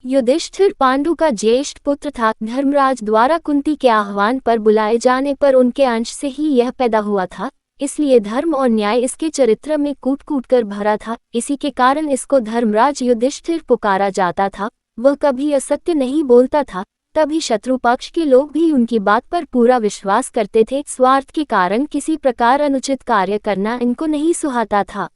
युधिष्ठिर पांडु का ज्येष्ठ पुत्र था। धर्मराज द्वारा कुंती के आह्वान पर बुलाए जाने पर उनके अंश से ही यह पैदा हुआ था, इसलिए धर्म और न्याय इसके चरित्र में कूट कूट कर भरा था। इसी के कारण इसको धर्मराज युधिष्ठिर पुकारा जाता था। वह कभी असत्य नहीं बोलता था, तभी शत्रु पक्ष के लोग भी उनकी बात पर पूरा विश्वास करते थे। स्वार्थ के कारण किसी प्रकार अनुचित कार्य करना इनको नहीं सुहाता था।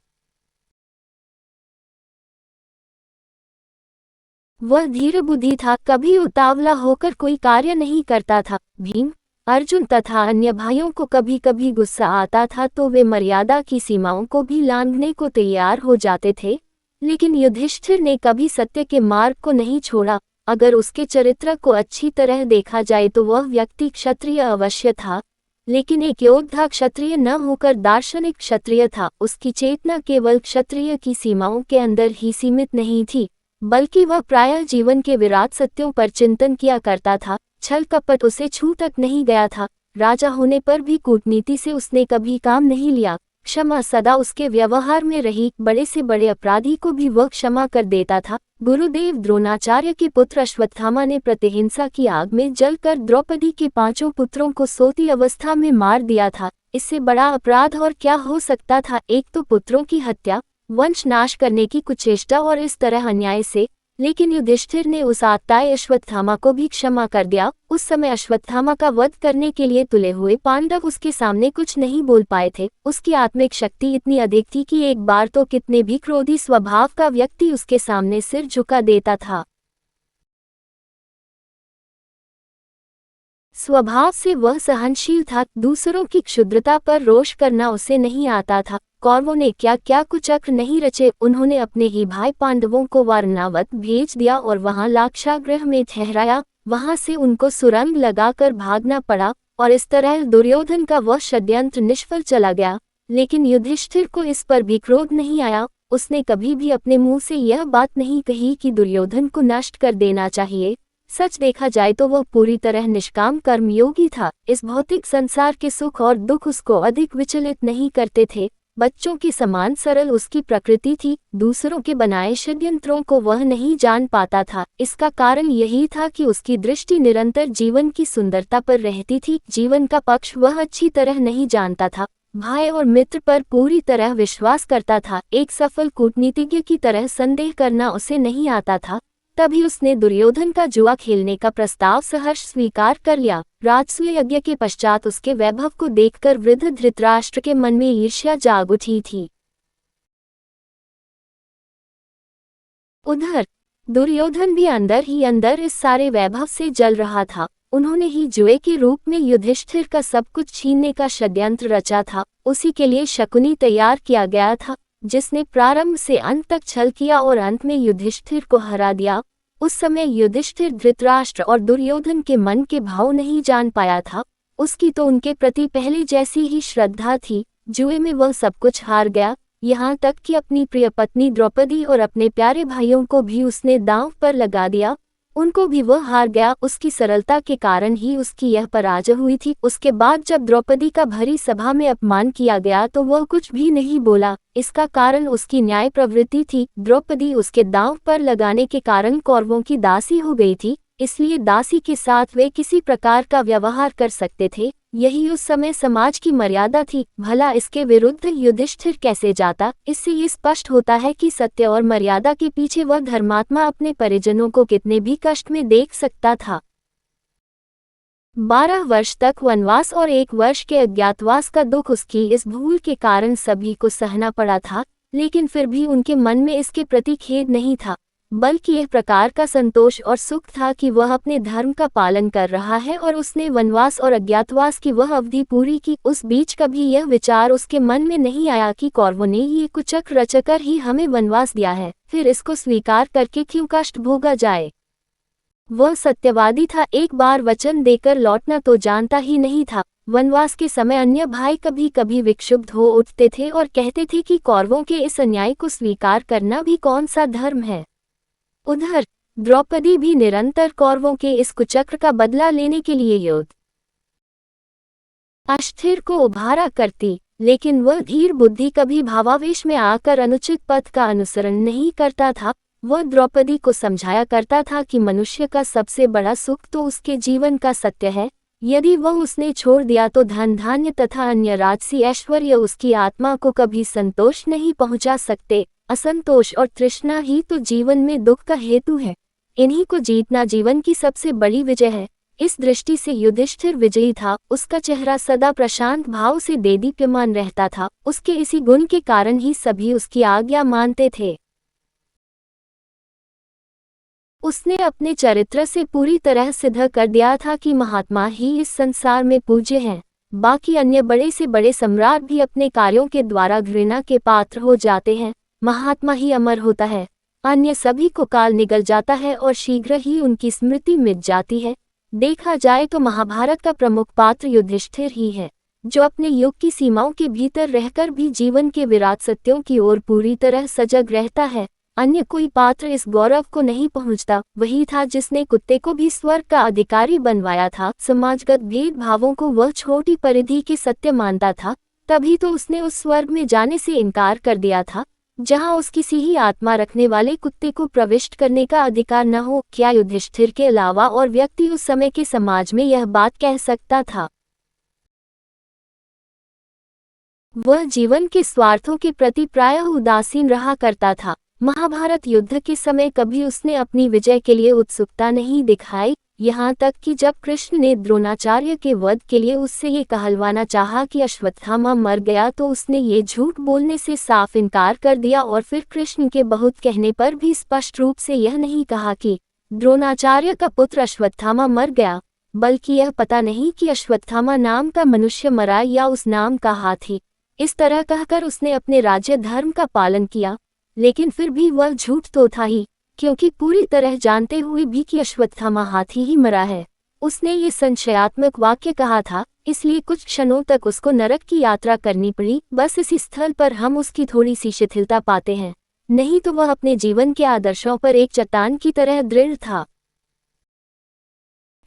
वह धीर बुद्धि था, कभी उतावला होकर कोई कार्य नहीं करता था। भीम, अर्जुन तथा अन्य भाइयों को कभी कभी गुस्सा आता था तो वे मर्यादा की सीमाओं को भी लांघने को तैयार हो जाते थे, लेकिन युधिष्ठिर ने कभी सत्य के मार्ग को नहीं छोड़ा। अगर उसके चरित्र को अच्छी तरह देखा जाए तो वह व्यक्ति क्षत्रिय अवश्य था, लेकिन एक योद्धा क्षत्रिय न होकर दार्शनिक क्षत्रिय था। उसकी चेतना केवल क्षत्रिय की सीमाओं के अंदर ही सीमित नहीं थी, बल्कि वह प्रायः जीवन के विराट सत्यों पर चिंतन किया करता था। छल कपट उसे छू तक नहीं गया था। राजा होने पर भी कूटनीति से उसने कभी काम नहीं लिया। क्षमा सदा उसके व्यवहार में रही। बड़े से बड़े अपराधी को भी वह क्षमा कर देता था। गुरुदेव द्रोणाचार्य के पुत्र अश्वत्थामा ने प्रतिहिंसा की आग में जलकर द्रौपदी के 5 पुत्रों को सोती अवस्था में मार दिया था। इससे बड़ा अपराध और क्या हो सकता था। एक तो पुत्रों की हत्या, वंश नाश करने की कुचेष्टा और इस तरह अन्याय से, लेकिन युधिष्ठिर ने उस आत्ताय अश्वत्थामा को भी क्षमा कर दिया। उस समय अश्वत्थामा का वध करने के लिए तुले हुए पांडव उसके सामने कुछ नहीं बोल पाए थे। उसकी आत्मिक शक्ति इतनी अधिक थी कि एक बार तो कितने भी क्रोधी स्वभाव का व्यक्ति उसके सामने सिर झुका देता था। स्वभाव से वह सहनशील था। दूसरों की क्षुद्रता पर रोष करना उसे नहीं आता था। कौरवों ने क्या क्या कुचक्र नहीं रचे। उन्होंने अपने ही भाई पांडवों को वारणावत भेज दिया और वहां लाक्षागृह में ठहराया। वहां से उनको सुरंग लगाकर भागना पड़ा और इस तरह दुर्योधन का वह षड्यंत्र निष्फल चला गया। लेकिन युधिष्ठिर को इस पर भी क्रोध नहीं आया। उसने कभी भी अपने मुंह से यह बात नहीं कही कि दुर्योधन को नष्ट कर देना चाहिए। सच देखा जाए तो वह पूरी तरह निष्काम कर्मयोगी था। इस भौतिक संसार के सुख और दुख उसको अधिक विचलित नहीं करते थे। बच्चों की समान सरल उसकी प्रकृति थी। दूसरों के बनाए षड्यंत्रों को वह नहीं जान पाता था। इसका कारण यही था कि उसकी दृष्टि निरंतर जीवन की सुंदरता पर रहती थी। जीवन का पक्ष वह अच्छी तरह नहीं जानता था। भाई और मित्र पर पूरी तरह विश्वास करता था। एक सफल कूटनीतिज्ञ की तरह संदेह करना उसे नहीं आता था। तभी उसने दुर्योधन का जुआ खेलने का प्रस्ताव सहर्ष स्वीकार कर लिया। राजसूय यज्ञ के पश्चात उसके वैभव को देखकर वृद्ध धृतराष्ट्र के मन में ईर्ष्या जाग उठी थी। उधर दुर्योधन भी अंदर ही अंदर इस सारे वैभव से जल रहा था। उन्होंने ही जुए के रूप में युधिष्ठिर का सब कुछ छीनने का षड्यंत्र रचा था। उसी के लिए शकुनी तैयार किया गया था, जिसने प्रारंभ से अंत तक छल किया और अंत में युधिष्ठिर को हरा दिया। उस समय युधिष्ठिर धृतराष्ट्र और दुर्योधन के मन के भाव नहीं जान पाया था। उसकी तो उनके प्रति पहले जैसी ही श्रद्धा थी। जुए में वह सब कुछ हार गया, यहाँ तक कि अपनी प्रिय पत्नी द्रौपदी और अपने प्यारे भाइयों को भी उसने दांव पर लगा दिया। उनको भी वह हार गया। उसकी सरलता के कारण ही उसकी यह पराजय हुई थी। उसके बाद जब द्रौपदी का भरी सभा में अपमान किया गया तो वह कुछ भी नहीं बोला। इसका कारण उसकी न्याय प्रवृत्ति थी। द्रौपदी उसके दांव पर लगाने के कारण कौरवों की दासी हो गई थी, इसलिए दासी के साथ वे किसी प्रकार का व्यवहार कर सकते थे। यही उस समय समाज की मर्यादा थी। भला इसके विरुद्ध युधिष्ठिर कैसे जाता। इससे ये स्पष्ट होता है कि सत्य और मर्यादा के पीछे वह धर्मात्मा अपने परिजनों को कितने भी कष्ट में देख सकता था। 12 वर्ष तक वनवास और 1 वर्ष के अज्ञातवास का दुख उसकी इस भूल के कारण सभी को सहना पड़ा था, लेकिन फिर भी उनके मन में इसके प्रति खेद नहीं था, बल्कि यह प्रकार का संतोष और सुख था कि वह अपने धर्म का पालन कर रहा है और उसने वनवास और अज्ञातवास की वह अवधि पूरी की। उस बीच कभी यह विचार उसके मन में नहीं आया कि कौरवों ने ये कुचक्र रचकर ही हमें वनवास दिया है, फिर इसको स्वीकार करके क्यों कष्ट भोगा जाए। वह सत्यवादी था। एक बार वचन देकर लौटना तो जानता ही नहीं था। वनवास के समय अन्य भाई कभी कभी विक्षुब्ध हो उठते थे और कहते थे कि कौरवों के इस अन्याय को स्वीकार करना भी कौन सा धर्म है। उधर द्रौपदी भी निरंतर कौरवों के इस कुचक्र का बदला लेने के लिए युद्ध अस्थिर को उभारा करती, लेकिन वह धीर बुद्धि कभी भावावेश में आकर अनुचित पथ का अनुसरण नहीं करता था। वह द्रौपदी को समझाया करता था कि मनुष्य का सबसे बड़ा सुख तो उसके जीवन का सत्य है, यदि वह उसने छोड़ दिया तो धन धान्य तथा अन्य राजसी ऐश्वर्य उसकी आत्मा को कभी संतोष नहीं पहुंचा सकते। असंतोष और तृष्णा ही तो जीवन में दुख का हेतु है, इन्हीं को जीतना जीवन की सबसे बड़ी विजय है। इस दृष्टि से युधिष्ठिर विजयी था, उसका चेहरा सदा प्रशांत भाव से देदीप्यमान रहता था, उसके इसी गुण के कारण ही सभी उसकी आज्ञा मानते थे। उसने अपने चरित्र से पूरी तरह सिद्ध कर दिया था कि महात्मा ही इस संसार में पूज्य हैं। बाकी अन्य बड़े से बड़े सम्राट भी अपने कार्यों के द्वारा घृणा के पात्र हो जाते हैं, महात्मा ही अमर होता है। अन्य सभी को काल निगल जाता है और शीघ्र ही उनकी स्मृति मिट जाती है। देखा जाए तो महाभारत का प्रमुख पात्र युधिष्ठिर ही है, जो अपने युग की सीमाओं के भीतर रहकर भी जीवन के विराट सत्यों की ओर पूरी तरह सजग रहता है। अन्य कोई पात्र इस गौरव को नहीं पहुंचता। वही था जिसने कुत्ते को भी स्वर्ग का अधिकारी बनवाया था। समाजगत भेदभावों को वह छोटी परिधि के सत्य मानता था, तभी तो उसने उस स्वर्ग में जाने से इनकार कर दिया था जहां उसकी सी ही आत्मा रखने वाले कुत्ते को प्रविष्ट करने का अधिकार न हो। क्या युधिष्ठिर के अलावा और व्यक्ति उस समय के समाज में यह बात कह सकता था? वह जीवन के स्वार्थों के प्रति प्रायः उदासीन रहा करता था। महाभारत युद्ध के समय कभी उसने अपनी विजय के लिए उत्सुकता नहीं दिखाई, यहाँ तक कि जब कृष्ण ने द्रोणाचार्य के वध के लिए उससे ये कहलवाना चाहा कि अश्वत्थामा मर गया तो उसने ये झूठ बोलने से साफ इनकार कर दिया और फिर कृष्ण के बहुत कहने पर भी स्पष्ट रूप से यह नहीं कहा कि द्रोणाचार्य का पुत्र अश्वत्थामा मर गया, बल्कि यह पता नहीं कि अश्वत्थामा नाम का मनुष्य मरा या उस नाम का हाथी। इस तरह कहकर उसने अपने राज्य धर्म का पालन किया, लेकिन फिर भी वह झूठ तो था ही, क्योंकि पूरी तरह जानते हुए भी कि अश्वत्थामा हाथी ही मरा है। उसने ये संशयात्मक वाक्य कहा था, इसलिए कुछ क्षणों तक उसको नरक की यात्रा करनी पड़ी। बस इसी स्थल पर हम उसकी थोड़ी सी शिथिलता पाते हैं, नहीं तो वह अपने जीवन के आदर्शों पर एक चट्टान की तरह दृढ़ था।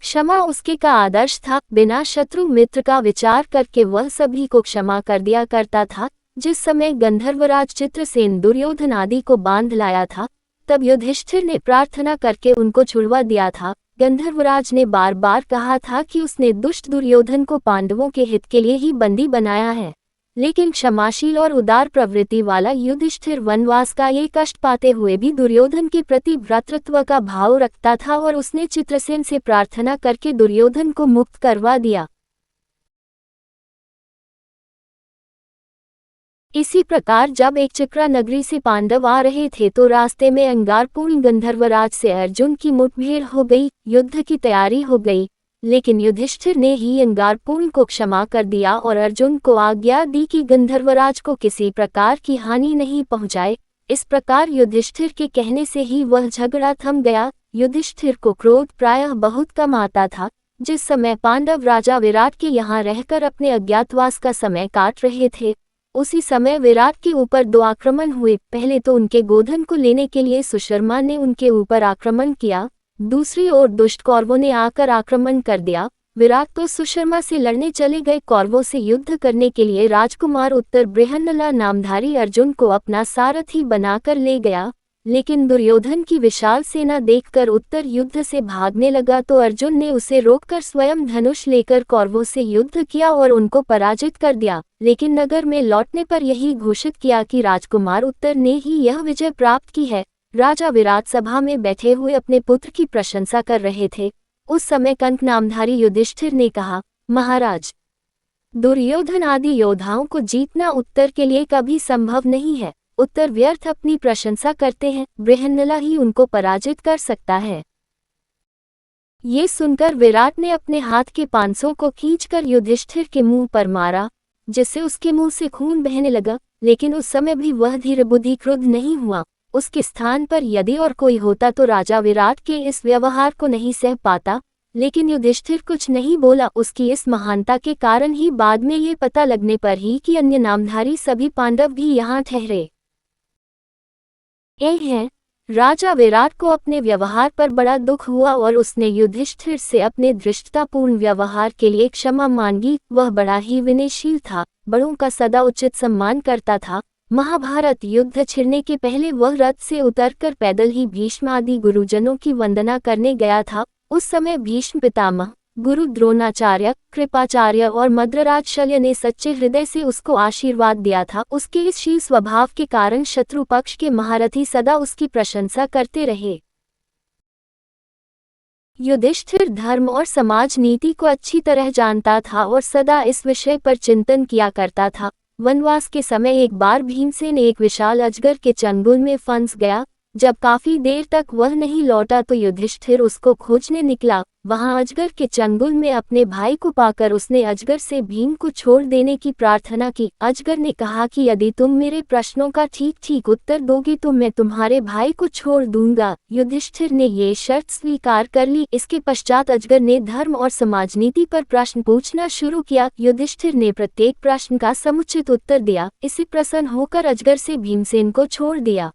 क्षमा उसके का आदर्श था। बिना शत्रु मित्र का विचार करके वह सभी को क्षमा कर दिया करता था। जिस समय गंधर्वराज चित्रसेन दुर्योधन आदि को बांध लाया था, तब युधिष्ठिर ने प्रार्थना करके उनको छुड़वा दिया था। गंधर्वराज ने बार बार कहा था कि उसने दुष्ट दुर्योधन को पांडवों के हित के लिए ही बंदी बनाया है, लेकिन क्षमाशील और उदार प्रवृत्ति वाला युधिष्ठिर वनवास का ये कष्ट पाते हुए भी दुर्योधन के प्रति भ्रातृत्व का भाव रखता था और उसने चित्रसेन से प्रार्थना करके दुर्योधन को मुक्त करवा दिया। इसी प्रकार जब एक चिक्रा नगरी से पांडव आ रहे थे तो रास्ते में अंगारपूर्ण गंधर्वराज से अर्जुन की मुठभेड़ हो गई। युद्ध की तैयारी हो गई, लेकिन युधिष्ठिर ने ही अंगारपूर्ण को क्षमा कर दिया और अर्जुन को आज्ञा दी कि गंधर्वराज को किसी प्रकार की हानि नहीं पहुंचाए। इस प्रकार युधिष्ठिर के कहने से ही वह झगड़ा थम गया। युधिष्ठिर को क्रोध प्रायः बहुत कम आता था। जिस समय पांडव राजा विराट के यहाँ रहकर अपने अज्ञातवास का समय काट रहे थे, उसी समय विराट के ऊपर दो आक्रमण हुए। पहले तो उनके गोधन को लेने के लिए सुशर्मा ने उनके ऊपर आक्रमण किया, दूसरी ओर दुष्ट कौरवों ने आकर आक्रमण कर दिया। विराट तो सुशर्मा से लड़ने चले गए। कौरवों से युद्ध करने के लिए राजकुमार उत्तर बृहन्नला नामधारी अर्जुन को अपना सारथी बनाकर ले गया, लेकिन दुर्योधन की विशाल सेना देखकर उत्तर युद्ध से भागने लगा तो अर्जुन ने उसे रोककर स्वयं धनुष लेकर कौरवों से युद्ध किया और उनको पराजित कर दिया। लेकिन नगर में लौटने पर यही घोषित किया कि राजकुमार उत्तर ने ही यह विजय प्राप्त की है। राजा विराट सभा में बैठे हुए अपने पुत्र की प्रशंसा कर रहे थे। उस समय कंक नामधारी युधिष्ठिर ने कहा, महाराज, दुर्योधन आदि योद्धाओं को जीतना उत्तर के लिए कभी संभव नहीं है। उत्तर व्यर्थ अपनी प्रशंसा करते हैं, बृहन्नला ही उनको पराजित कर सकता है। ये सुनकर विराट ने अपने हाथ के पांसों को खींचकर युधिष्ठिर के मुंह पर मारा, जिससे उसके मुंह से खून बहने लगा। लेकिन उस समय भी वह धीर बुद्धि क्रुद्ध नहीं हुआ। उसके स्थान पर यदि और कोई होता तो राजा विराट के इस व्यवहार को नहीं सह पाता, लेकिन युधिष्ठिर कुछ नहीं बोला। उसकी इस महानता के कारण ही बाद में ये पता लगने पर ही कि अन्य नामधारी सभी पांडव भी यहाँ ठहरे हैं। राजा विराट को अपने व्यवहार पर बड़ा दुख हुआ और उसने युधिष्ठिर से अपने धृष्टतापूर्ण व्यवहार के लिए क्षमा मांगी। वह बड़ा ही विनयशील था, बड़ों का सदा उचित सम्मान करता था। महाभारत युद्ध छिड़ने के पहले वह रथ से उतरकर पैदल ही भीष्म आदि गुरुजनों की वंदना करने गया था। उस समय भीष्म पितामह, गुरु द्रोणाचार्य, कृपाचार्य और मद्रराज शल्य ने सच्चे हृदय से उसको आशीर्वाद दिया था। उसके इस शील स्वभाव के कारण शत्रु पक्ष के महारथी सदा उसकी प्रशंसा करते रहे। युधिष्ठिर धर्म और समाज नीति को अच्छी तरह जानता था और सदा इस विषय पर चिंतन किया करता था। वनवास के समय एक बार भीमसेन एक विशाल अजगर के चंगुल में फंस गया। जब काफी देर तक वह नहीं लौटा तो युधिष्ठिर उसको खोजने निकला। वहां अजगर के चंगुल में अपने भाई को पाकर उसने अजगर से भीम को छोड़ देने की प्रार्थना की। अजगर ने कहा कि यदि तुम मेरे प्रश्नों का ठीक ठीक उत्तर दोगे तो मैं तुम्हारे भाई को छोड़ दूंगा। युधिष्ठिर ने ये शर्त स्वीकार कर ली। इसके पश्चात अजगर ने धर्म और समाजनीति पर प्रश्न पूछना शुरू किया। युधिष्ठिर ने प्रत्येक प्रश्न का समुचित उत्तर दिया। इससे प्रसन्न होकर अजगर से भीमसेन को छोड़ दिया।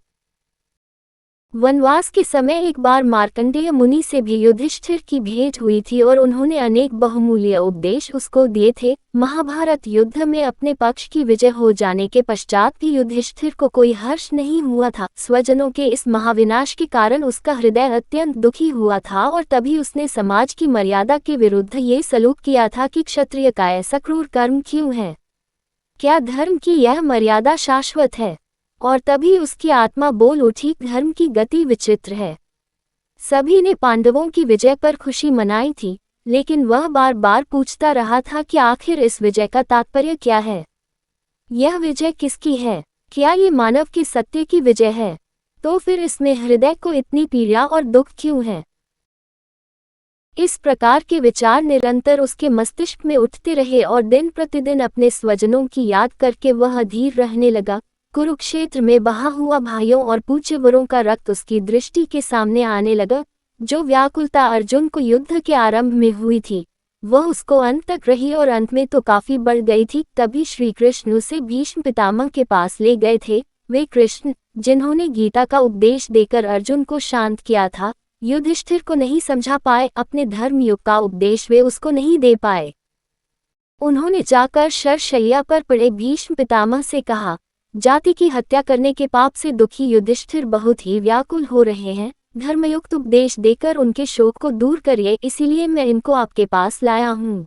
वनवास के समय एक बार मार्कंडेय मुनि से भी युधिष्ठिर की भेंट हुई थी और उन्होंने अनेक बहुमूल्य उपदेश उसको दिए थे। महाभारत युद्ध में अपने पक्ष की विजय हो जाने के पश्चात भी युधिष्ठिर को कोई हर्ष नहीं हुआ था। स्वजनों के इस महाविनाश के कारण उसका हृदय अत्यंत दुखी हुआ था और तभी उसने समाज की मर्यादा के विरुद्ध ये सलूक किया था कि क्षत्रिय का ऐसा क्रूर कर्म क्यों है? क्या धर्म की यह मर्यादा शाश्वत है? और तभी उसकी आत्मा बोल उठी, धर्म की गति विचित्र है। सभी ने पांडवों की विजय पर खुशी मनाई थी, लेकिन वह बार बार पूछता रहा था कि आखिर इस विजय का तात्पर्य क्या है? यह विजय किसकी है? क्या ये मानव के सत्य की विजय है? तो फिर इसमें हृदय को इतनी पीड़ा और दुख क्यों है? इस प्रकार के विचार निरंतर उसके मस्तिष्क में उठते रहे और दिन प्रतिदिन अपने स्वजनों की याद करके वह अधीर रहने लगा। कुरुक्षेत्र में बहा हुआ भाइयों और पूज्यवरों का रक्त उसकी दृष्टि के सामने आने लगा। जो व्याकुलता अर्जुन को युद्ध के आरंभ में हुई थी वह उसको अंत तक रही और अंत में तो काफी बढ़ गई थी। तभी श्री कृष्ण उसे भीष्म पितामह के पास ले गए थे। वे कृष्ण जिन्होंने गीता का उपदेश देकर अर्जुन को शांत किया था, युधिष्ठिर को नहीं समझा पाए। अपने धर्मयुग का उपदेश वे उसको नहीं दे पाए। उन्होंने जाकर शरशैया पर पड़े भीष्म पितामह से कहा, जाति की हत्या करने के पाप से दुखी युधिष्ठिर बहुत ही व्याकुल हो रहे हैं। धर्मयुक्त उपदेश देकर उनके शोक को दूर करिए, इसीलिए मैं इनको आपके पास लाया हूँ।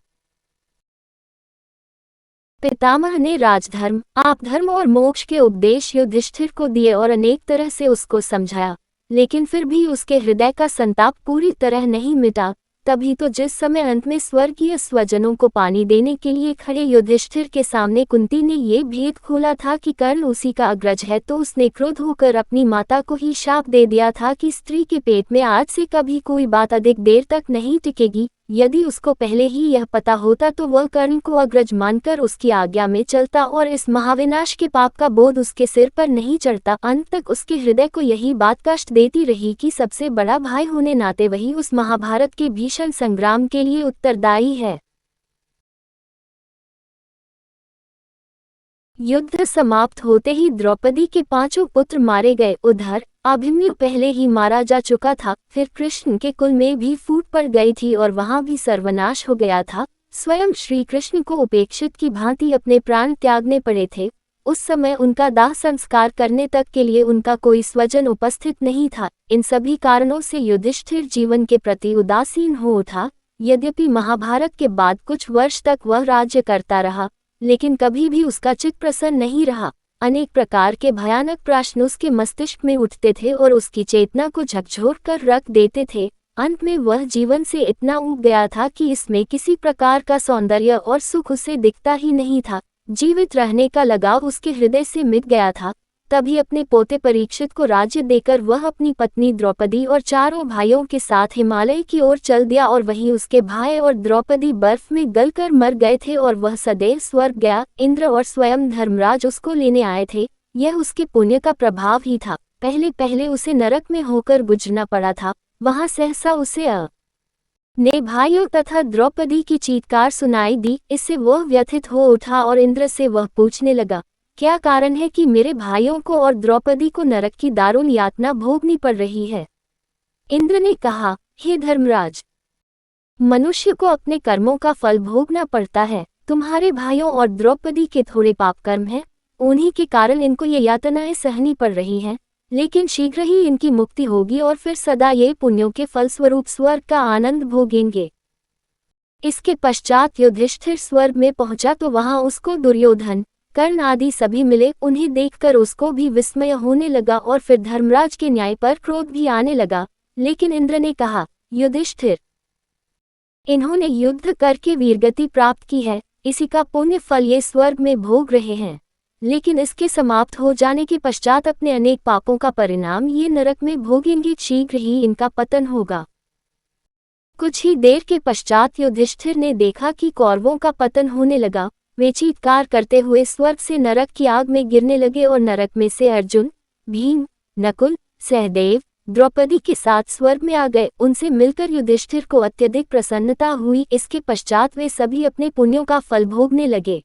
पितामह ने राजधर्म, आपधर्म और मोक्ष के उपदेश युधिष्ठिर को दिए और अनेक तरह से उसको समझाया, लेकिन फिर भी उसके हृदय का संताप पूरी तरह नहीं मिटा। तभी तो जिस समय अंत में स्वर्गीय स्वजनों को पानी देने के लिए खड़े युधिष्ठिर के सामने कुंती ने ये भेद खोला था कि कर्ण उसी का अग्रज है, तो उसने क्रोध होकर अपनी माता को ही शाप दे दिया था कि स्त्री के पेट में आज से कभी कोई बात अधिक देर तक नहीं टिकेगी। यदि उसको पहले ही यह पता होता तो वह कर्ण को अग्रज मानकर उसकी आज्ञा में चलता और इस महाविनाश के पाप का बोझ उसके सिर पर नहीं चढ़ता। अंत तक उसके हृदय को यही बात कष्ट देती रही कि सबसे बड़ा भाई होने नाते वही उस महाभारत के भीषण संग्राम के लिए उत्तरदायी है। युद्ध समाप्त होते ही द्रौपदी के 5 पुत्र मारे गए। उधर अभिमन्यु पहले ही मारा जा चुका था, फिर कृष्ण के कुल में भी फूट पड़ गई थी और वहां भी सर्वनाश हो गया था। स्वयं श्री कृष्ण को उपेक्षित की भांति अपने प्राण त्यागने पड़े थे। उस समय उनका दाह संस्कार करने तक के लिए उनका कोई स्वजन उपस्थित नहीं था। इन सभी कारणों से युधिष्ठिर जीवन के प्रति उदासीन हो उठा। यद्यपि महाभारत के बाद कुछ वर्ष तक वह राज्य करता रहा, लेकिन कभी भी उसका चित्त प्रसन्न नहीं रहा। अनेक प्रकार के भयानक प्रश्न उसके मस्तिष्क में उठते थे और उसकी चेतना को झकझोर कर रख देते थे। अंत में वह जीवन से इतना ऊब गया था कि इसमें किसी प्रकार का सौंदर्य और सुख उसे दिखता ही नहीं था। जीवित रहने का लगाव उसके हृदय से मिट गया था। तभी अपने पोते परीक्षित को राज्य देकर वह अपनी पत्नी द्रौपदी और 4 भाइयों के साथ हिमालय की ओर चल दिया और वहीं उसके भाई और द्रौपदी बर्फ में गलकर मर गए थे और वह सदैव स्वर्ग गया। इंद्र और स्वयं धर्मराज उसको लेने आए थे। यह उसके पुण्य का प्रभाव ही था। पहले पहले उसे नरक में होकर गुजरना पड़ा था। वहां सहसा उसे ने भाइयों तथा द्रौपदी की चीत्कार सुनाई दी। इससे वह व्यथित हो उठा और इंद्र से वह पूछने लगा, क्या कारण है कि मेरे भाइयों को और द्रौपदी को नरक की दारुण यातना भोगनी पड़ रही है? इंद्र ने कहा, हे धर्मराज, मनुष्य को अपने कर्मों का फल भोगना पड़ता है। तुम्हारे भाइयों और द्रौपदी के थोड़े पाप कर्म हैं, उन्हीं के कारण इनको ये यातनाएं सहनी पड़ रही हैं, लेकिन शीघ्र ही इनकी मुक्ति होगी और फिर सदा ये पुण्यों के फलस्वरूप स्वर्ग का आनंद भोगेंगे। इसके पश्चात युधिष्ठिर स्वर्ग में पहुंचा तो वहां उसको दुर्योधन, कर्ण आदि सभी मिले। उन्हें देखकर उसको भी विस्मय होने लगा और फिर धर्मराज के न्याय पर क्रोध भी आने लगा। लेकिन इंद्र ने कहा, युधिष्ठिर, इन्होंने युद्ध करके वीरगति प्राप्त की है, इसी का पुण्य फल ये स्वर्ग में भोग रहे हैं, लेकिन इसके समाप्त हो जाने के पश्चात अपने अनेक पापों का परिणाम ये नरक में भोगेंगे। शीघ्र ही इनका पतन होगा। कुछ ही देर के पश्चात युधिष्ठिर ने देखा कि कौरवों का पतन होने लगा। वे चीत्कार करते हुए स्वर्ग से नरक की आग में गिरने लगे और नरक में से अर्जुन, भीम, नकुल, सहदेव, द्रौपदी के साथ स्वर्ग में आ गए। उनसे मिलकर युधिष्ठिर को अत्यधिक प्रसन्नता हुई। इसके पश्चात वे सभी अपने पुण्यों का फल भोगने लगे।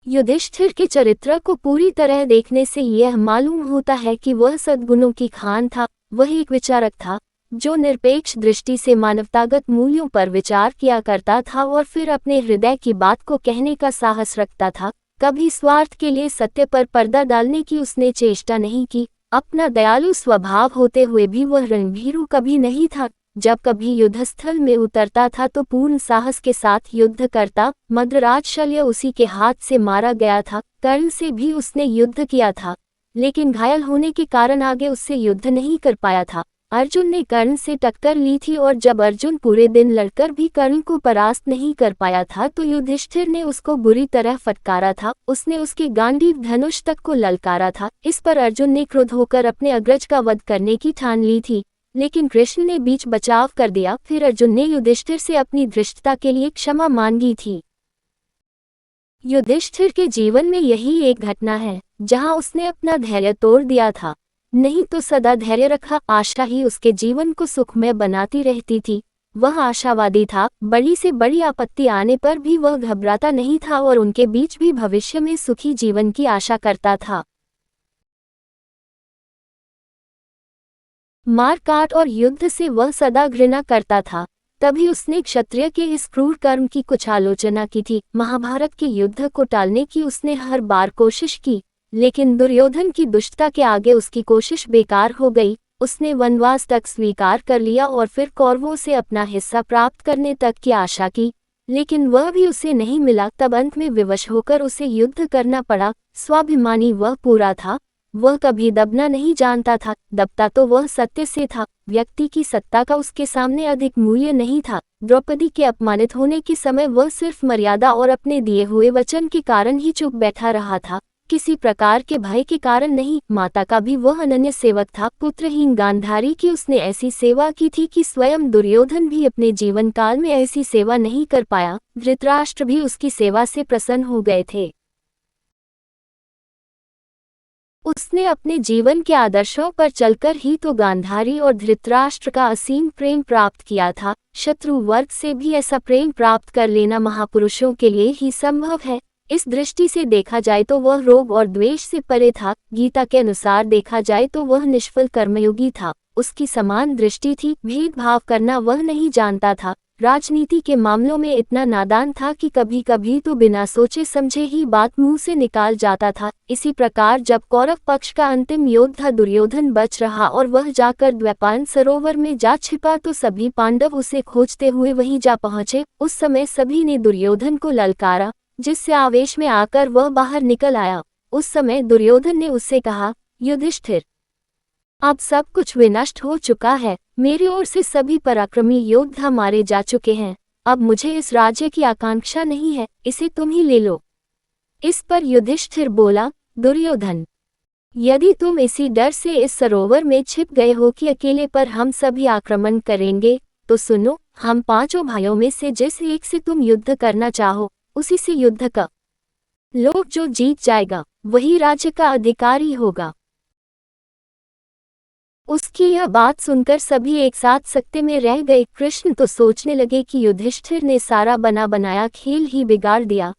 युधिष्ठिर के चरित्र को पूरी तरह देखने से यह मालूम होता है कि वह सद्गुणों की खान था। वह एक विचारक था जो निरपेक्ष दृष्टि से मानवतागत मूल्यों पर विचार किया करता था और फिर अपने हृदय की बात को कहने का साहस रखता था। कभी स्वार्थ के लिए सत्य पर पर्दा डालने की उसने चेष्टा नहीं की। अपना दयालु स्वभाव होते हुए भी वह रणभीरु कभी नहीं था। जब कभी युद्धस्थल में उतरता था तो पूर्ण साहस के साथ युद्ध करता। मद्रराज शल्य उसी के हाथ से मारा गया था। कर्ण से भी उसने युद्ध किया था, लेकिन घायल होने के कारण आगे उससे युद्ध नहीं कर पाया था। अर्जुन ने कर्ण से टक्कर ली थी और जब अर्जुन पूरे दिन लड़कर भी कर्ण को परास्त नहीं कर पाया था तो युधिष्ठिर ने उसको बुरी तरह फटकारा था। उसने उसके गांडीव धनुष तक को ललकारा था। इस पर अर्जुन ने क्रुद्ध होकर अपने अग्रज का वध करने की ठान ली थी, लेकिन कृष्ण ने बीच बचाव कर दिया। फिर अर्जुन ने युधिष्ठिर से अपनी धृष्टता के लिए क्षमा मांगी थी। युधिष्ठिर के जीवन में यही एक घटना है जहां उसने अपना धैर्य तोड़ दिया था। नहीं तो सदा धैर्य रखा आशा ही उसके जीवन को सुखमय बनाती रहती थी। वह आशावादी था। बड़ी से बड़ी आपत्ति आने पर भी वह घबराता नहीं था और उनके बीच भी भविष्य में सुखी जीवन की आशा करता था। मार काट और युद्ध से वह सदा घृणा करता था। तभी उसने क्षत्रिय के इस क्रूर कर्म की कुछ आलोचना की थी। महाभारत के युद्ध को टालने की उसने हर बार कोशिश की, लेकिन दुर्योधन की दुष्टता के आगे उसकी कोशिश बेकार हो गई। उसने वनवास तक स्वीकार कर लिया और फिर कौरवों से अपना हिस्सा प्राप्त करने तक की आशा की, लेकिन वह भी उसे नहीं मिला। तब अंत में विवश होकर उसे युद्ध करना पड़ा। स्वाभिमानी वह पूरा था। वह कभी दबना नहीं जानता था। दबता तो वह सत्य से था। व्यक्ति की सत्ता का उसके सामने अधिक मूल्य नहीं था। द्रौपदी के अपमानित होने के समय वह सिर्फ मर्यादा और अपने दिए हुए वचन के कारण ही चुप बैठा रहा था, किसी प्रकार के भय के कारण नहीं। माता का भी वह अनन्य सेवक था। पुत्रहीन गांधारी की उसने ऐसी सेवा की थी कि स्वयं दुर्योधन भी अपने जीवन काल में ऐसी सेवा नहीं कर पाया। धृतराष्ट्र भी उसकी सेवा से प्रसन्न हो गए थे। उसने अपने जीवन के आदर्शों पर चलकर ही तो गांधारी और धृतराष्ट्र का असीम प्रेम प्राप्त किया था। शत्रु वर्ग से भी ऐसा प्रेम प्राप्त कर लेना महापुरुषों के लिए ही संभव है। इस दृष्टि से देखा जाए तो वह रोग और द्वेष से परे था। गीता के अनुसार देखा जाए तो वह निष्फल कर्मयोगी था। उसकी समान दृष्टि थी। भेदभाव करना वह नहीं जानता था। राजनीति के मामलों में इतना नादान था कि कभी कभी तो बिना सोचे समझे ही बात मुंह से निकाल जाता था। इसी प्रकार जब कौरव पक्ष का अंतिम योद्धा दुर्योधन बच रहा और वह जाकर द्वैपायन सरोवर में जा छिपा तो सभी पांडव उसे खोजते हुए वहीं जा पहुंचे। उस समय सभी ने दुर्योधन को ललकारा, जिससे आवेश में आकर वह बाहर निकल आया। उस समय दुर्योधन ने उससे कहा, युधिष्ठिर, अब सब कुछ विनष्ट हो चुका है। मेरी ओर से सभी पराक्रमी योद्धा मारे जा चुके हैं। अब मुझे इस राज्य की आकांक्षा नहीं है, इसे तुम ही ले लो। इस पर युधिष्ठिर बोला, दुर्योधन, यदि तुम इसी डर से इस सरोवर में छिप गए हो कि अकेले पर हम सभी आक्रमण करेंगे, तो सुनो, हम पांचों भाइयों में से जिस एक से तुम युद्ध करना चाहो उसी से युद्ध कर लो। जो जीत जाएगा वही राज्य का अधिकारी होगा। उसकी यह बात सुनकर सभी एक साथ सकते में रह गए। कृष्ण तो सोचने लगे कि युधिष्ठिर ने सारा बना बनाया खेल ही बिगाड़ दिया,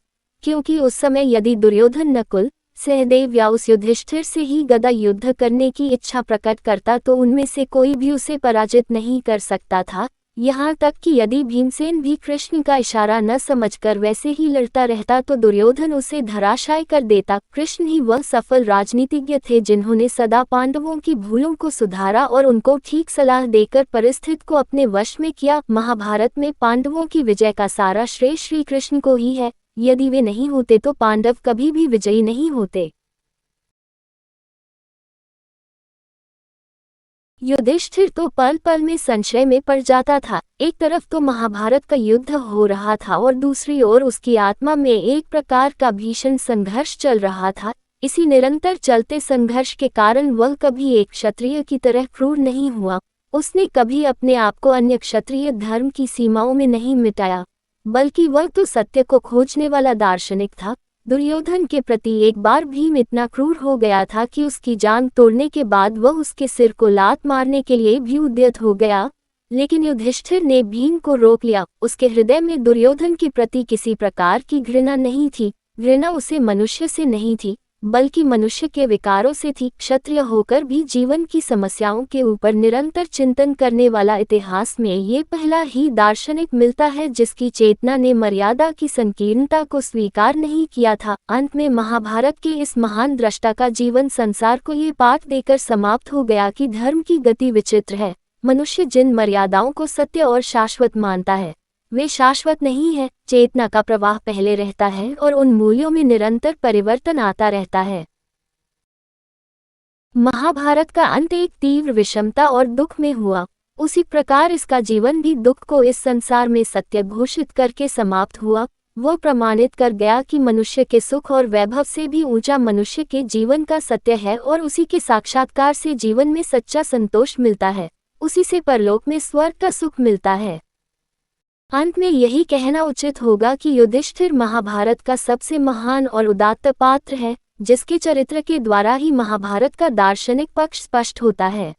क्योंकि उस समय यदि दुर्योधन नकुल, सहदेव या उस युधिष्ठिर से ही गदा युद्ध करने की इच्छा प्रकट करता तो उनमें से कोई भी उसे पराजित नहीं कर सकता था। यहाँ तक कि यदि भीमसेन भी कृष्ण का इशारा न समझकर वैसे ही लड़ता रहता तो दुर्योधन उसे धराशायी कर देता। कृष्ण ही वह सफल राजनीतिज्ञ थे जिन्होंने सदा पांडवों की भूलों को सुधारा और उनको ठीक सलाह देकर परिस्थिति को अपने वश में किया। महाभारत में पांडवों की विजय का सारा श्रेय श्री कृष्ण को ही है। यदि वे नहीं होते तो पांडव कभी भी विजयी नहीं होते। युधिष्ठिर तो पल पल में संशय में पड़ जाता था। एक तरफ तो महाभारत का युद्ध हो रहा था और दूसरी ओर उसकी आत्मा में एक प्रकार का भीषण संघर्ष चल रहा था। इसी निरंतर चलते संघर्ष के कारण वह कभी एक क्षत्रिय की तरह क्रूर नहीं हुआ। उसने कभी अपने आप को अन्य क्षत्रिय धर्म की सीमाओं में नहीं मिटाया, बल्कि वह तो सत्य को खोजने वाला दार्शनिक था। दुर्योधन के प्रति एक बार भीम इतना क्रूर हो गया था कि उसकी जान तोड़ने के बाद वह उसके सिर को लात मारने के लिए भी उद्यत हो गया, लेकिन युधिष्ठिर ने भीम को रोक लिया। उसके हृदय में दुर्योधन के प्रति किसी प्रकार की घृणा नहीं थी। घृणा उसे मनुष्य से नहीं थी, बल्कि मनुष्य के विकारों से थी। क्षत्रिय होकर भी जीवन की समस्याओं के ऊपर निरंतर चिंतन करने वाला इतिहास में ये पहला ही दार्शनिक मिलता है जिसकी चेतना ने मर्यादा की संकीर्णता को स्वीकार नहीं किया था। अंत में महाभारत के इस महान द्रष्टा का जीवन संसार को ये पाठ देकर समाप्त हो गया कि धर्म की गति विचित्र है। मनुष्य जिन मर्यादाओं को सत्य और शाश्वत मानता है वे शाश्वत नहीं है। चेतना का प्रवाह पहले रहता है और उन मूल्यों में निरंतर परिवर्तन आता रहता है। महाभारत का अंत एक तीव्र विषमता और दुख में हुआ। उसी प्रकार इसका जीवन भी दुख को इस संसार में सत्य घोषित करके समाप्त हुआ। वो प्रमाणित कर गया कि मनुष्य के सुख और वैभव से भी ऊंचा मनुष्य के जीवन का सत्य है और उसी के साक्षात्कार से जीवन में सच्चा संतोष मिलता है। उसी से परलोक में स्वर्ग का सुख मिलता है। अंत में यही कहना उचित होगा कि युधिष्ठिर महाभारत का सबसे महान और उदात्त पात्र है, जिसके चरित्र के द्वारा ही महाभारत का दार्शनिक पक्ष स्पष्ट होता है।